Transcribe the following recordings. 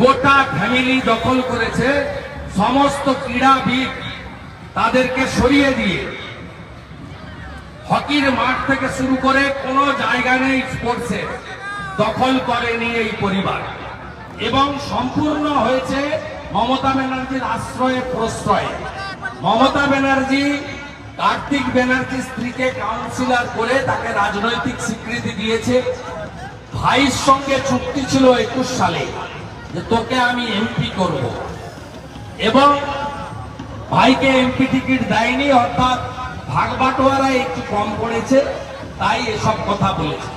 গোটা ফ্যামিলি দখল করেছে, সমস্ত ক্রীড়াবিদ তাদেরকে সরিয়ে দিয়ে হকির মাঠ থেকে শুরু করে কোনো জায়গা নেই স্পোর্টসে, দখল করেনি এই পরিবার। এবং সম্পূর্ণ হয়েছে মমতা ব্যানার্জির আশ্রয়ে প্রশ্রয়ে। মমতা ব্যানার্জি কার্তিক ব্যানার্জির স্ত্রীকে কাউন্সিলর করে তাকে রাজনৈতিক স্বীকৃতি দিয়েছে। ভাইয়ের সঙ্গে চুক্তি ছিল 21 সালে যে তোকে আমি এমপি করব, এবং ভাইকে এমপি টিকিট দেয়নি, অর্থাৎ ভাগবাটোয়ারা একটু কম পড়েছে, তাই এসব কথা বলেছে।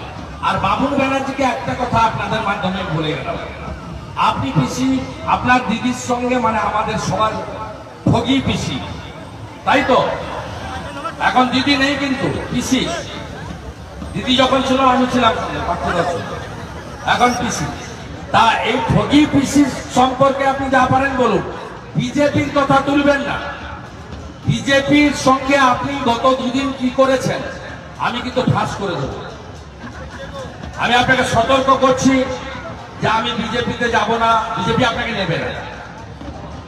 আর বাবুল ব্যানার্জিকে একটা কথা আপনাদের মাধ্যমে বলে গেলাম, আপনি পিসি আপনার দিদির সঙ্গে মানে আমাদের সবার ঠগি পিসি, তাই তো? এখন দিদি নেই কিন্তু পিসি। দিদি যখন ছিল আমি ছিলাম, এখন পিসি। তা এই ঠগি পিসির সম্পর্কে আপনি যা পারেন বলুন, বিজেপির কথা তুলবেন না। বিজেপির সঙ্গে আপনি গত দুদিন কি করেছেন আমি কিন্তু ফাঁস করে দেব। আমি আপনাকে সতর্ক করছি যে আমি বিজেপিতে যাব না, বিজেপি আপনাকে নেবে না।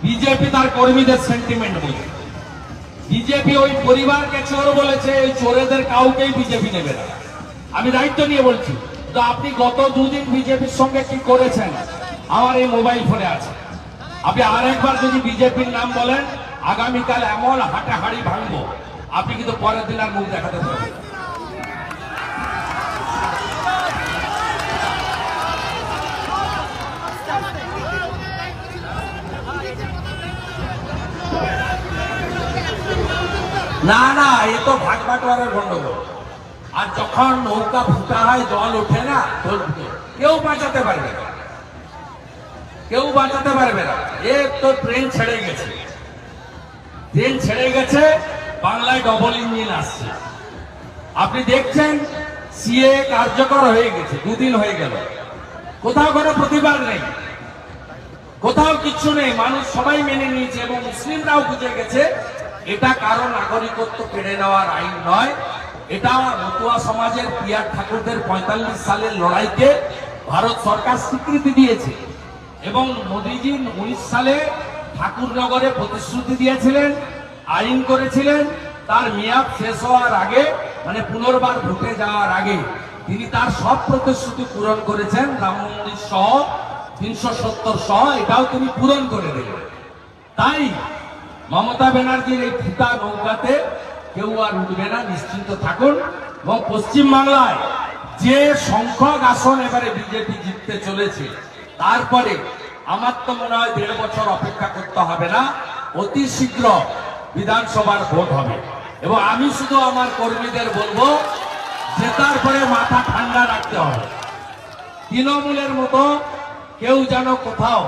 বিজেপি তার কর্মীদের সেন্টিমেন্ট বুঝে। বিজেপি ওই পরিবারকে চোর বলেছে, এই চোরেদের কাউকেই বিজেপি নেবে না। আমি দায়িত্ব নিয়ে বলছি। তো আপনি গত দুদিন বিজেপির সঙ্গে কি করেছেন আমার এই মোবাইল ফোনে আছে। আপনি আরেকবার যদি বিজেপির নাম বলেন, আগামীকাল এমন হাঁটাহাড়ি ভাঙবো আপনি কিন্তু পরের দিন আর মুখ দেখাতে পারবেন। না না, এ তো ভাগবাটোয়ারার গন্ডগোল। আর যখন নৌকা ফুটা হয়, জল ওঠে না, কেউ বাঁচাতে পারবে না, কেউ বাঁচাতে পারবে না। এ তো ট্রেন ছেড়ে গেছে, ট্রেন ছেড়ে গেছে, বাংলায় ডবল ইঞ্জিন আসছে। আপনি দেখছেন সিএ কার্যকর হয়ে গেছে, দুদিন হয়ে গেল, কোথাও কোনো প্রতিবাদ নেই, কোথাও কিচ্ছু নেই। মানুষ সবাই মেনে নিয়েছে এবং মুসলিমরাও বুঝে গেছে এটা কারো নাগরিকত্ব কেড়ে নেওয়ার আইন নয়। এটা মতুয়া সমাজের পিয়ার ঠাকুরদের 45 সালের লড়াইকে ভারত সরকার স্বীকৃতি দিয়েছে। এবং মোদীজি 19 সালে ঠাকুরনগরে প্রতিশ্রুতি দিয়েছিলেন, আইন করেছিলেন, তার মেয়াদ শেষ হওয়ার আগে মানে পুনর্বার ভোটে যাওয়ার আগে তিনি তার সব প্রতিশ্রুতি পূরণ করেছেন। রাম মন্দির সহ 370 সহ এটাও তিনি পূরণ করে দিলেন। তাই মমতা ব্যানার্জির এই ফুটা নৌকাতে কেউ আর উঠবে না, নিশ্চিন্ত থাকুন। এবং পশ্চিমবাংলায় যে সংখ্যক আসন এবারে বিজেপি জিততে চলেছে, তারপরে আমার তো মনে হয় 1.5 বছর অপেক্ষা করতে হবে না, অতি শীঘ্র বিধানসভার ভোট হবে। এবং আমি শুধু আমার কর্মীদের বলবো, জেতার পরে মাথা ঠান্ডা রাখতে হবে। তৃণমূলের মতো কেউ যেন কোথাও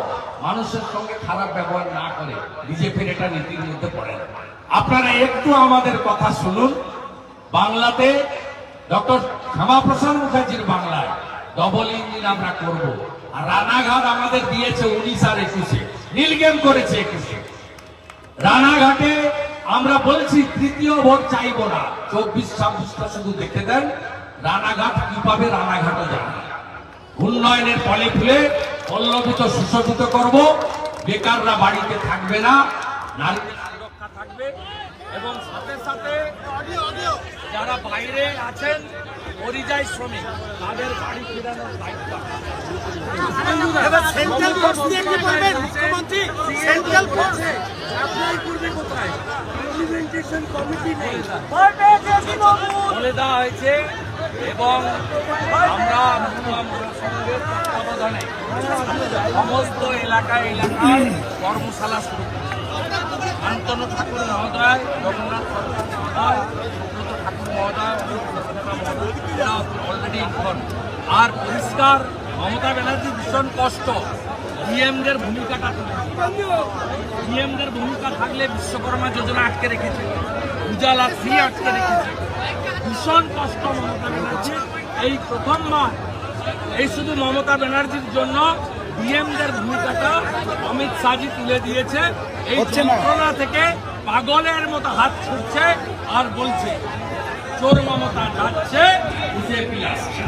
মানুষের সঙ্গে খারাপ ব্যবহার না করে, বিজেপির এটা নীতির মধ্যে পড়ে না। আপনারা একটু আমাদের কথা শুনুন। বাংলাতে ডক্টর শ্যামাপ্রসাদ মুখার্জির বাংলায় ডবল ইঞ্জিন আমরা করব। আর রানাঘাট আমাদের দিয়েছে 19 আর 21-এ, নীলগেম করেছে 21-এ। রানাঘাটে আমরা বলছি তৃতীয় ভোট চাইব না, 24-26টা শুধু দেখে দেন। রানাঘাট কি পাবে, রানাঘাটও যাবে। উন্নয়নের ফলে ফুলে পল্লবিত সুশোভিত করব, বেকাররা বাড়িতে থাকবে না, নারীদের সুরক্ষা থাকবে। এবং সাথে সাথে যারা বাইরে আছেন পরিযায়ী শ্রমিক, তাদের বাড়ি ফেরানোর দায়িত্ব। সেন্ট্রাল ফোর্স দিয়ে কি করবেন মুখ্যমন্ত্রী? সেন্ট্রাল ফোর্স অ্যাপ্লাই করবে কোথায়? ইমপ্লিমেন্টেশন কমিটি নেই, বলে দেওয়া হয়েছে। এবং আমরা সঙ্গের তত্ত্বাবধানে সমস্ত এলাকায় কর্মশালা শুরু করি। শান্তনু ঠাকুর মহোদয়, রঘুনাথ মহোদয়, ঠাকুর মহোদয় অলরেডি ইনফর্ম। আর পরিষ্কার মমতা ব্যানার্জি ভীষণ কষ্ট, ডিএমদের ভূমিকাটা, ডিএমদের ভূমিকা থাকলে বিশ্বকর্মা যোজনা আটকে রেখেছে, উজালা 3 আটকে রেখেছে। ভীষণ কষ্ট মমতা ব্যানার্জি। এই প্রথমবার এই শুধু মমতা ব্যানার্জির জন্য ডিএমদের ভূমিকাটা অমিত শাহজি তুলে দিয়েছে। এই যন্ত্রণা থেকে পাগলের মতো হাত ছুটছে আর বলছে চোর মমতা যাচ্ছে, বিজেপি আসছে।